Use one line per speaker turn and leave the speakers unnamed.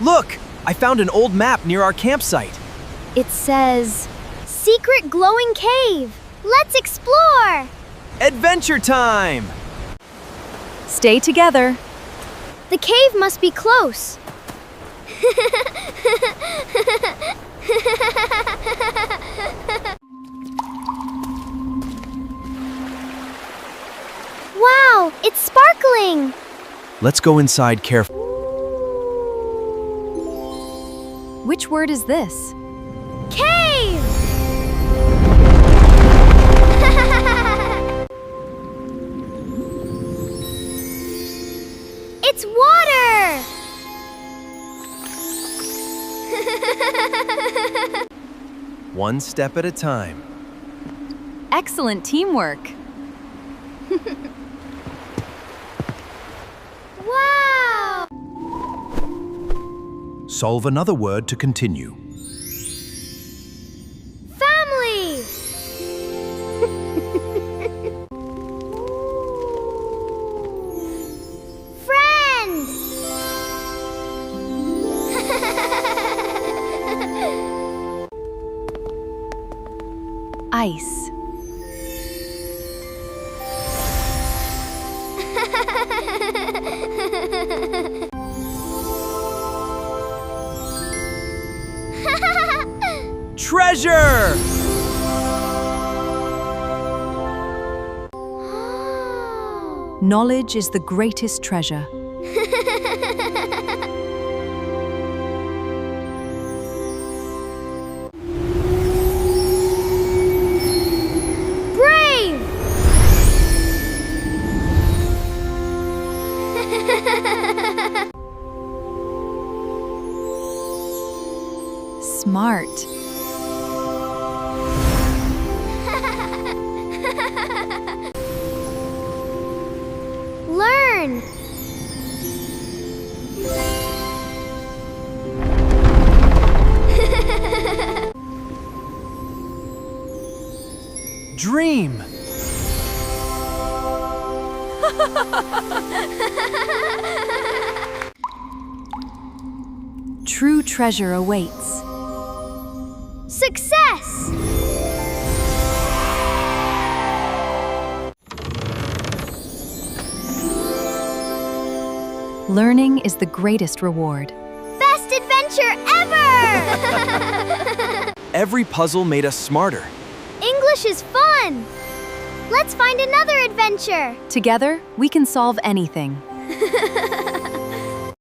Look! I found an old map near our campsite.
It says, "Secret glowing cave. Let's explore!"
Adventure time!
Stay together.
The cave must be close. Wow, it's sparkling!
Let's go inside carefully.
Which word is this?
Cave! It's water!
One step at a time.
Excellent teamwork.
Wow!
Solve another word to continue.
Family! Friend!
Ice.
Treasure!
Knowledge is the greatest treasure.
Brave!
Smart.
Learn!
Dream!
True treasure awaits.
Success!
Learning is the greatest reward.
Best adventure ever!
Every puzzle made us smarter.
English is fun! Let's find another adventure!
Together, we can solve anything.